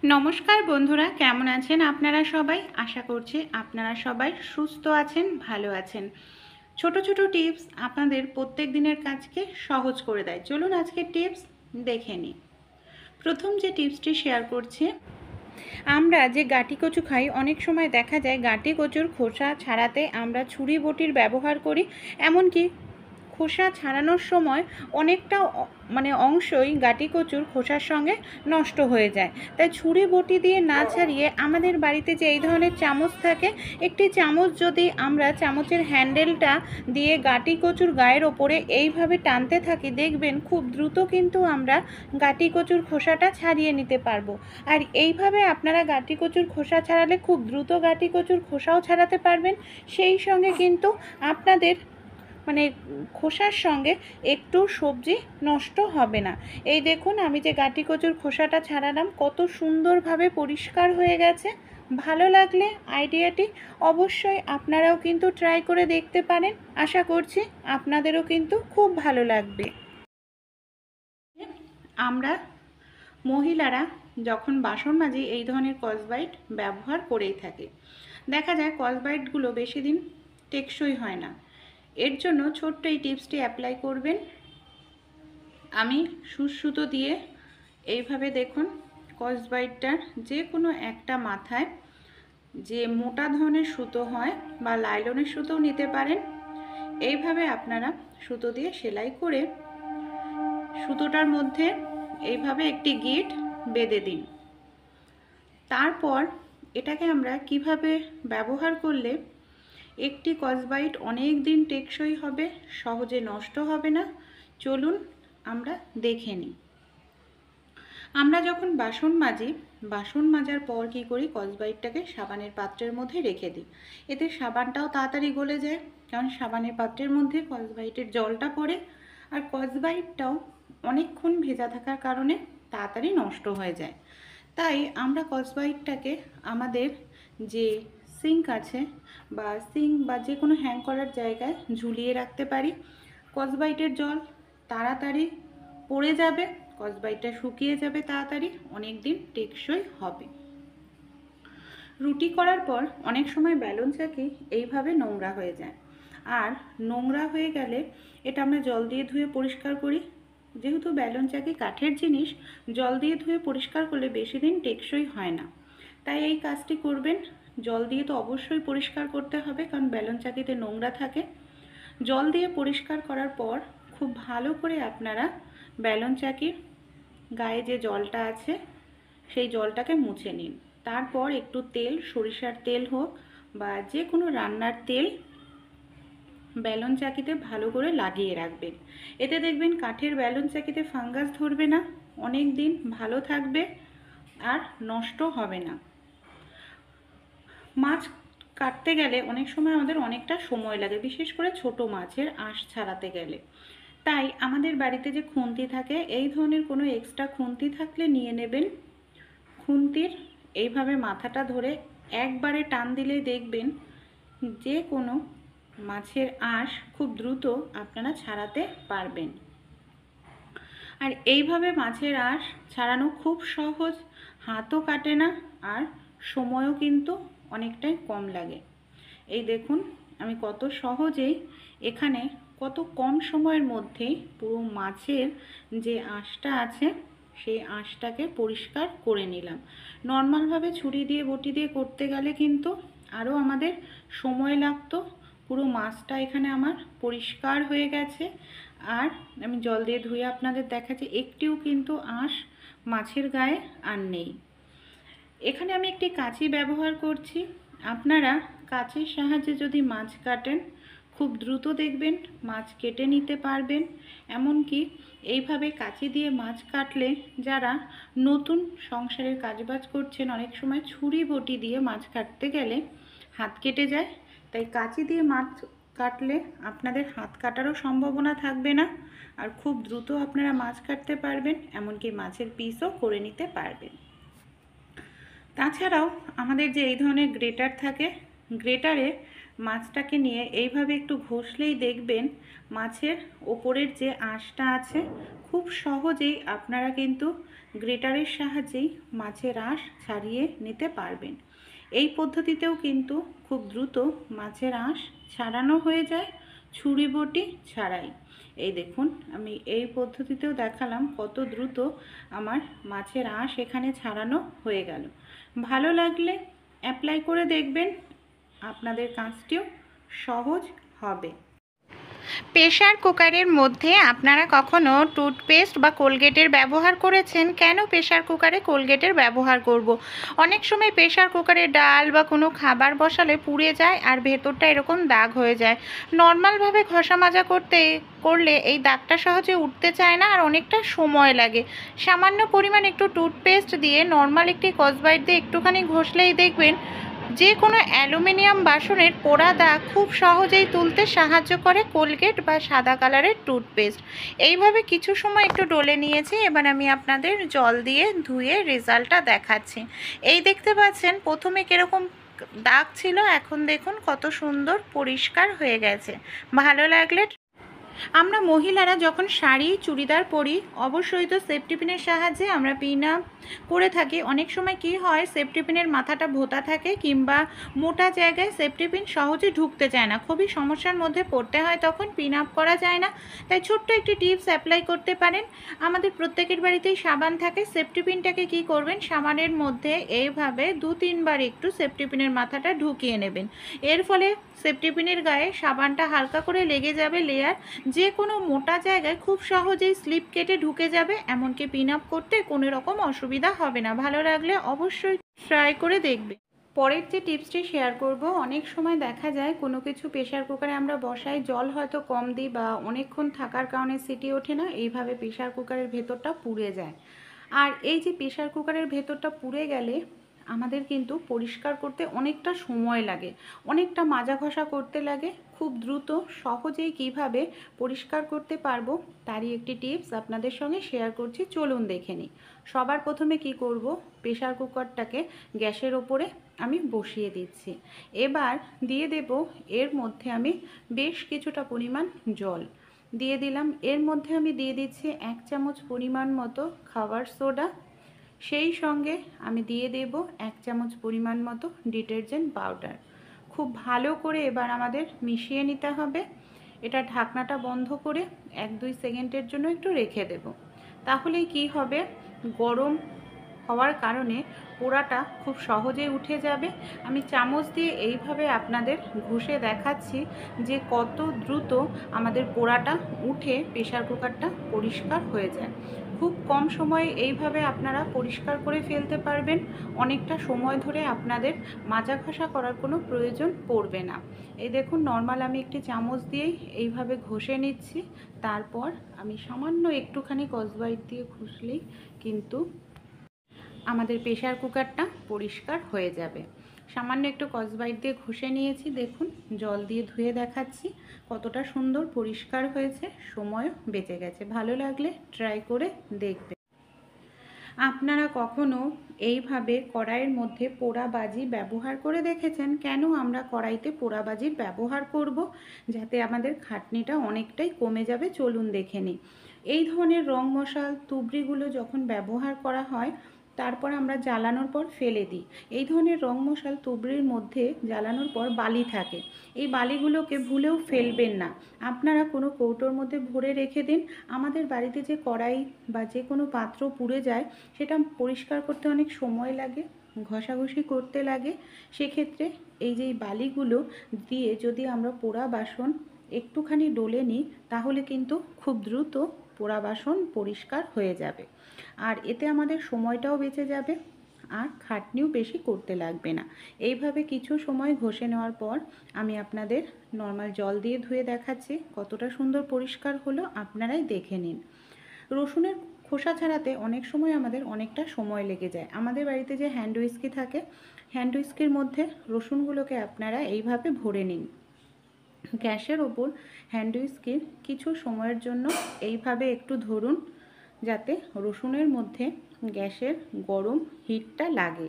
নমস্কার বন্ধুরা, কেমন আছেন আপনারা সবাই? আশা করছি আপনারা সবাই সুস্থ আছেন, ভালো আছেন। ছোট ছোট টিপস আপনাদের প্রত্যেক দিনের কাজকে সহজ করে দেয়। চলুন আজকে টিপস দেখে নিই। প্রথম যে টিপসটি শেয়ার করছি, আমরা যে গাঁটি কচু খাই, অনেক সময় দেখা যায় গাঁটি কচুর খোসা ছাড়াতে আমরা ছুরি বটির ব্যবহার করি। এমনকি খোসা ছাড়ানোর সময় অনেকটা অংশই গাঁটি কচুর খোসার সঙ্গে নষ্ট হয়ে যায়। তাই ছুরি বটি দিয়ে না ছাড়িয়ে আমাদের বাড়িতে যে এই ধরনের চামচ থাকে, একটি চামচ যদি আমরা চামচের হ্যান্ডেলটা দিয়ে গাঁটি কচুর গায়ের ওপরে এইভাবে টানতে থাকি, দেখবেন খুব দ্রুত কিন্তু আমরা গাঁটি কচুর খোসাটা ছাড়িয়ে নিতে পারবো। আর এইভাবে আপনারা গাঁটি কচুর খোসা ছাড়ালে খুব দ্রুত গাঁটি কচুর খোসাও ছাড়াতে পারবেন। সেই সঙ্গে কিন্তু আপনাদের খোসার সঙ্গে একটু সবজি নষ্ট হবে না। এই দেখুন, আমি যে গাঁটি কচুর খোসাটা ছাড়ালাম, কত সুন্দরভাবে পরিষ্কার হয়ে গেছে। ভালো লাগলে আইডিয়াটি অবশ্যই আপনারাও কিন্তু ট্রাই করে দেখতে পারেন। আশা করছি আপনাদেরও কিন্তু খুব ভালো লাগবে। আমরা মহিলারা যখন বাসন মাজি এই ধরনের স্কচব্রাইট ব্যবহার করেই থাকি। দেখা যায় স্কচব্রাইটগুলো বেশি দিন টেকসই হয় না। এর জন্য ছোট্ট এই টিপসটি অ্যাপ্লাই করবেন। আমি সুতো দিয়ে এইভাবে দেখুন, স্কচব্রাইটটার যে কোনো একটা মাথায় যে মোটা ধরনের সুতো হয় বা লাইলনের সুতোও নিতে পারেন, এইভাবে আপনারা সুতো দিয়ে সেলাই করে সুতোটার মধ্যে এইভাবে একটি গিঁট বেঁধে দিন। তারপর এটাকে আমরা কিভাবে ব্যবহার করলে একটি স্কচব্রাইট অনেক দিন টেকসই হবে, সহজে নষ্ট হবে না, চলুন আমরা দেখে নিই। আমরা যখন বাসন মাজি, বাসন মাজার পর কী করি, স্কচব্রাইটটাকে সাবানের পাত্রের মধ্যে রেখে দিই। এতে সাবানটাও তাড়াতাড়ি গলে যায়, কারণ সাবানের পাত্রের মধ্যে স্কচব্রাইটের জলটা পড়ে। আর স্কচব্রাইটটাও অনেকক্ষণ ভেজা থাকার কারণে তাড়াতাড়ি নষ্ট হয়ে যায়। তাই আমরা স্কচব্রাইটটাকে আমাদের যে সিঙ্ক আছে বা যে কোনো হ্যাং করার জায়গায় ঝুলিয়ে রাখতে পারি। স্কচব্রাইটের জল তাড়াতাড়ি পড়ে যাবে, স্কচব্রাইটটা শুকিয়ে যাবে তাড়াতাড়ি, অনেক দিন টেকসই হবে। রুটি করার পর অনেক সময় বেলন চাকি এইভাবে নোংরা হয়ে যায়। আর নোংরা হয়ে গেলে এটা আমরা জল দিয়ে ধুয়ে পরিষ্কার করি। যেহেতু বেলন চাকি কাঠের জিনিস, জল দিয়ে ধুয়ে পরিষ্কার করলে বেশি দিন টেকসই হয় না। তাই এই কাজটি করবেন। জল দিয়ে তো অবশ্যই পরিষ্কার করতে হবে, কারণ বেলন চাকিতে নোংরা থাকে। জল দিয়ে পরিষ্কার করার পর খুব ভালো করে আপনারা বেলন চাকির গায়ে যে জলটা আছে সেই জলটাকে মুছে নিন। তারপর একটু তেল, সরিষার তেল হোক বা যে কোনো রান্নার তেল, বেলন চাকিতে ভালো করে লাগিয়ে রাখবেন। এতে দেখবেন কাঠের বেলন চাকিতে ফাঙ্গাস ধরবে না, অনেক দিন ভালো থাকবে আর নষ্ট হবে না। মাছ কাটতে গেলে অনেক সময় আমাদের অনেকটা সময় লাগে, বিশেষ করে ছোট মাছের আঁশ ছাড়াতে গেলে। তাই আমাদের বাড়িতে যে খুন্তি থাকে, এই ধরনের কোনো এক্সট্রা খুন্তি থাকলে নিয়ে নেবেন। খুন্তির এইভাবে মাথাটা ধরে একবারে টান দিলেই দেখবেন যে কোনো মাছের আঁশ খুব দ্রুত আপনারা ছাড়াতে পারবেন। আর এইভাবে মাছের আঁশ ছাড়ানো খুব সহজ, হাতও কাটে না আর সময়ও কিন্তু অনেকটাই কম লাগে। এই দেখুন আমি কত সহজেই এখানে কত কম সময়ের মধ্যেই পুরো মাছের যে আঁশটা আছে সেই আঁশটাকে পরিষ্কার করে নিলাম। নর্মালভাবে ছুরি দিয়ে বটি দিয়ে করতে গেলে কিন্তু আরও আমাদের সময় লাগতো। পুরো মাছটা এখানে আমার পরিষ্কার হয়ে গেছে। আর আমি জল দিয়ে ধুয়ে আপনাদের দেখাচ্ছি, একটিও কিন্তু আঁশ মাছের গায়ে আর নেই। এখানে আমি একটি কাঁচি ব্যবহার করছি। আপনারা কাঁচির সাহায্যে যদি মাছ কাটেন, খুব দ্রুত দেখবেন মাছ কেটে নিতে পারবেন। এমনকি এইভাবে কাঁচি দিয়ে মাছ কাটলে যারা নতুন সংসারের কাজবাজ করছেন, অনেক সময় ছুরি বটি দিয়ে মাছ কাটতে গেলে হাত কেটে যায়। তাই কাঁচি দিয়ে মাছ কাটলে আপনাদের হাত কাটারও সম্ভাবনা থাকবে না, আর খুব দ্রুত আপনারা মাছ কাটতে পারবেন, এমনকি মাছের পিসও করে নিতে পারবেন। তাছাড়াও আমাদের যে এই ধরনের গ্রেটার থাকে, গ্রেটারে মাছটাকে নিয়ে এইভাবে একটু ঘষলেই দেখবেন মাছের ওপরের যে আঁশটা আছে খুব সহজেই আপনারা কিন্তু গ্রেটারের সাহায্যেই মাছের আঁশ ছাড়িয়ে নিতে পারবেন। এই পদ্ধতিতেও কিন্তু খুব দ্রুত মাছের আঁশ ছাড়ানো হয়ে যায় ছুরি বটি ছাড়াই। এই দেখুন আমি এই পদ্ধতিতেও দেখালাম কত দ্রুত আমার মাছের আঁশ এখানে ছাড়ানো হয়ে গেল। ভালো লাগলে অ্যাপ্লাই করে দেখবেন, আপনাদের কাজটিও সহজ হবে। প্রেসার কুকারের মধ্যে আপনারা কখনো টুথপেস্ট বা কোলগেটের ব্যবহার করেছেন? কেন প্রেসার কুকারে কোলগেটের ব্যবহার করব? অনেক সময় প্রেসার কুকারে ডাল বা কোনো খাবার বসালে পুড়ে যায় আর ভেতরটা এরকম দাগ হয়ে যায়। নর্মালভাবে ঘষা মাজা করলে এই দাগটা সহজে উঠতে চায় না আর অনেকটা সময় লাগে। সামান্য পরিমাণ একটু টুথপেস্ট দিয়ে নর্মাল একটি স্কচব্রাইট দিয়ে একটুখানি ঘষলেই দেখবেন যে কোনো অ্যালুমিনিয়াম বাসনের পোড়া দাগ খুব সহজেই তুলতে সাহায্য করে কোলগেট বা সাদা কালারের টুথপেস্ট। এইভাবে কিছু সময় একটু ডলে নিয়েছি, এবার আমি আপনাদের জল দিয়ে ধুয়ে রেজাল্টটা দেখাচ্ছি। এই দেখতে পাচ্ছেন প্রথমে কীরকম দাগ ছিল, এখন দেখুন কত সুন্দর পরিষ্কার হয়ে গেছে। ভালো লাগলে আমরা মহিলারা যখন শাড়ি চুড়িদার পরি অবশ্যই তো সেফটি পিনের সাহায্যে আমরা পিন আপ করে থাকি। অনেক সময় কি হয়, সেফটি পিনের মাথাটা ভোঁতা থাকে কিংবা মোটা জায়গায় সেফটি পিন সহজে ঢুকতে চায় না, খুবই সমস্যার মধ্যে পড়তে হয়, তখন পিন আপ করা যায় না। তাই ছোট্ট একটি টিপস অ্যাপ্লাই করতে পারেন। আমাদের প্রত্যেকের বাড়িতেই সাবান থাকে। সেফটি পিনটাকে কি করবেন, সাবানের মধ্যে এইভাবে 2-3 বার একটু সেফটি পিনের মাথাটা ঢুকিয়ে নেবেন। এর ফলে সেফটি পিনের গায়ে সাবানটা হালকা করে লেগে যাবে লেয়ার, যে কোনো মোটা জায়গায় খুব সহজেই স্লিপ কেটে ঢুকে যাবে, এমনকি পিন আপ করতে কোনো রকম অসুবিধা হবে না। ভালো লাগলে অবশ্যই ট্রাই করে দেখবে। পরের যে টিপসটি শেয়ার করব, অনেক সময় দেখা যায় কোনো কিছু প্রেসার কুকারে আমরা বসাই, জল হয়তো কম দিই বা অনেকক্ষণ থাকার কারণে সিটি ওঠে না, এইভাবে প্রেসার কুকারের ভেতরটা পুড়ে যায়। আর এই যে প্রেসার কুকারের ভেতরটা পুড়ে গেলে আমাদের কিন্তু পরিষ্কার করতে অনেকটা সময় লাগে, অনেকটা মাজা ঘষা করতে লাগে। খুব দ্রুত সহজেই কিভাবে পরিষ্কার করতে পারবো তারই একটি টিপস আপনাদের সঙ্গে শেয়ার করছি, চলুন দেখে নিই। সবার প্রথমে কি করব, প্রেসার কুকারটাকে গ্যাসের ওপরে আমি বসিয়ে দিচ্ছি। এবার দিয়ে দেব এর মধ্যে আমি বেশ কিছুটা পরিমাণ জল দিয়ে দিলাম। এর মধ্যে আমি দিয়ে দিচ্ছি 1 চামচ পরিমাণ মতো খাবার সোডা, সেই সঙ্গে আমি দিয়ে দেব 1 চামচ পরিমাণ মতো ডিটারজেন্ট পাউডার। খুব ভালো করে এবার আমাদের মিশিয়ে নিতে হবে। এটা ঢাকনাটা বন্ধ করে 1-2 সেকেন্ডের জন্য একটু রেখে দেব। তাহলেই কি হবে, গরম হওয়ার কারণে পোড়াটা খুব সহজেই উঠে যাবে। আমি চামচ দিয়ে এইভাবে আপনাদের ঘষে দেখাচ্ছি যে কত দ্রুত আমাদের পোড়াটা উঠে প্রেসার কুকারটা পরিষ্কার হয়ে যায়। খুব কম সময়ে এইভাবে আপনারা পরিষ্কার করে ফেলতে পারবেন। অনেকটা সময় ধরে আপনাদের মাজা ঘষা করার কোনো প্রয়োজন পড়বে না। এই দেখুন নর্মাল আমি একটি চামচ দিয়েই এইভাবে ঘষে নিচ্ছি। তারপর আমি সামান্য একটুখানি স্কচব্রাইট দিয়ে ঘষলেই কিন্তু আমাদের প্রেসার কুকারটা পরিষ্কার হয়ে যাবে। সামান্য একটু স্কচব্রাইট দিয়ে ঘষে নিয়েছি, দেখুন জল দিয়ে ধুয়ে দেখাচ্ছি কতটা সুন্দর পরিষ্কার হয়েছে, সময়ও বেঁচে গেছে। ভালো লাগলে ট্রাই করে দেখবেন। আপনারা কখনো এইভাবে কড়াইয়ের মধ্যে পোড়াবাজি ব্যবহার করে দেখেছেন? কেন আমরা কড়াইতে পোড়াবাজির ব্যবহার করব? যাতে আমাদের খাটনিটা অনেকটাই কমে যাবে। চলুন দেখে নিই। এই ধরনের রং মশাল তুবড়িগুলো যখন ব্যবহার করা হয় তারপর আমরা জ্বালানোর পর ফেলে দিই। এই ধরনের রং মশাল তুবড়ির মধ্যে জ্বালানোর পর বালি থাকে, এই বালিগুলোকে ভুলেও ফেলবেন না। আপনারা কোনো কৌটোর মধ্যে ভরে রেখে দিন। আমাদের বাড়িতে যে কড়াই বা যে কোনো পাত্র পুড়ে যায় সেটা পরিষ্কার করতে অনেক সময় লাগে, ঘষাঘষি করতে লাগে। সেক্ষেত্রে এই যে বালিগুলো দিয়ে যদি আমরা পোড়া বাসন একটুখানি ডলে নিই তাহলে কিন্তু খুব দ্রুত পোড়া বাসন পরিষ্কার হয়ে যাবে। আর এতে আমাদের সময়টাও বেঁচে যাবে আর খাটনিও বেশি করতে লাগবে না। এইভাবে কিছু সময় ঘষে নেওয়ার পর আমি আপনাদের নর্মাল জল দিয়ে ধুয়ে দেখাচ্ছি কতটা সুন্দর পরিষ্কার হলো, আপনারাই দেখে নিন। রসুনের খোসা ছাড়াতে অনেক সময় আমাদের অনেকটা সময় লেগে যায়। আমাদের বাড়িতে যে হ্যান্ড হুইস্কি থাকে, হ্যান্ড হুইস্কির মধ্যে রসুনগুলোকে আপনারা এইভাবে ভরে নিন। গ্যাসের ওপর হ্যান্ড হুইস্কির কিছু সময়ের জন্য এইভাবে একটু ধরুন যাতে রসুনের মধ্যে গ্যাসের গরম হিটটা লাগে।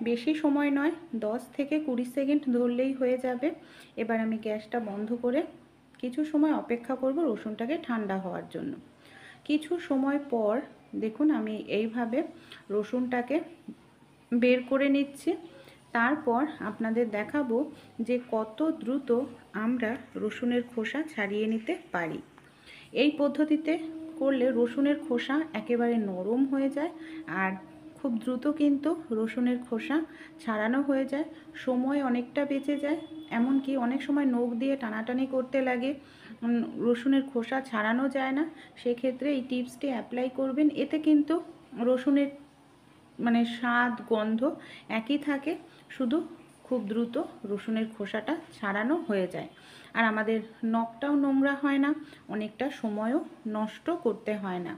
বেশি সময় নয়, 10 থেকে 20 সেকেন্ড ধরলেই হয়ে যাবে। এবার আমি গ্যাসটা বন্ধ করে কিছু সময় অপেক্ষা করব রসুনটাকে ঠান্ডা হওয়ার জন্য। কিছু সময় পর দেখুন আমি এইভাবে রসুনটাকে বের করে নিচ্ছি। তারপর আপনাদের দেখাবো যে কত দ্রুত আমরা রসুনের খোসা ছাড়িয়ে নিতে পারি। এই পদ্ধতিতে করলে রসুনের খোসা একেবারে নরম হয়ে যায় আর খুব দ্রুত কিন্তু রসুনের খোসা ছাড়ানো হয়ে যায়, সময় অনেকটা বেঁচে যায়। এমনকি অনেক সময় নখ দিয়ে টানাটানি করতে লাগে, রসুনের খোসা ছাড়ানো যায় না। সেক্ষেত্রে এই টিপসটি অ্যাপ্লাই করবেন, এতে কিন্তু রসুনের স্বাদ গন্ধ একই থাকে, শুধু খুব দ্রুত রসুনের খোসাটা ছাড়ানো হয়ে যায় আর আমাদের নখটাও নোংরা হয় না, অনেকটা সময়ও নষ্ট করতে হয় না।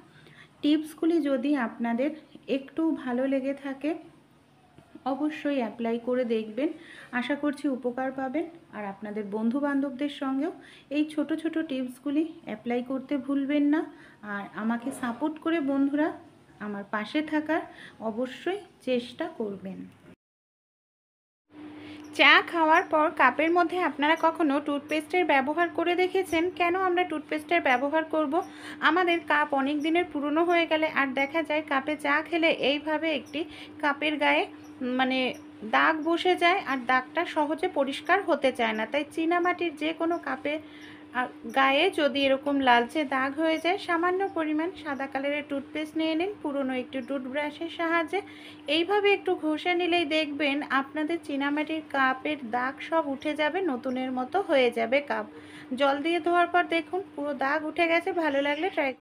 টিপসগুলি যদি আপনাদের একটু ভালো লেগে থাকে অবশ্যই অ্যাপ্লাই করে দেখবেন, আশা করছি উপকার পাবেন। আর আপনাদের বন্ধু বান্ধবদের সঙ্গেও এই ছোট ছোট টিপসগুলি অ্যাপ্লাই করতে ভুলবেন না। আর আমাকে সাপোর্ট করে বন্ধুরা আমার পাশে থাকার অবশ্যই চেষ্টা করবেন। চা খাওয়ার পর কাপের মধ্যে আপনারা কখনো টুথপেস্টের ব্যবহার করে দেখেছেন? কেন আমরা টুথপেস্টের ব্যবহার করব? আমাদের কাপ অনেক দিনের পুরনো হয়ে গেলে আর দেখা যায় কাপে চা খেলে এইভাবে একটি কাপের গায়ে দাগ বসে যায় আর দাগটা সহজে পরিষ্কার হতে চায় না। তাই চীনামাটির যে কোনো কাপে গায়ে যদি এরকম লালচে দাগ হয়ে যায়, সামান্য পরিমাণ সাদা কালারের টুথপেস্ট নিয়ে নিন, পুরনো একটু টুথব্রাশের সাহায্যে এইভাবে একটু ঘষে নিলেই দেখবেন আপনাদের চীনামাটির কাপের দাগ সব উঠে যাবে, নতুনের মতো হয়ে যাবে কাপ। জল দিয়ে ধোয়ার পর দেখুন পুরো দাগ উঠে গেছে। ভালো লাগলে ট্রাই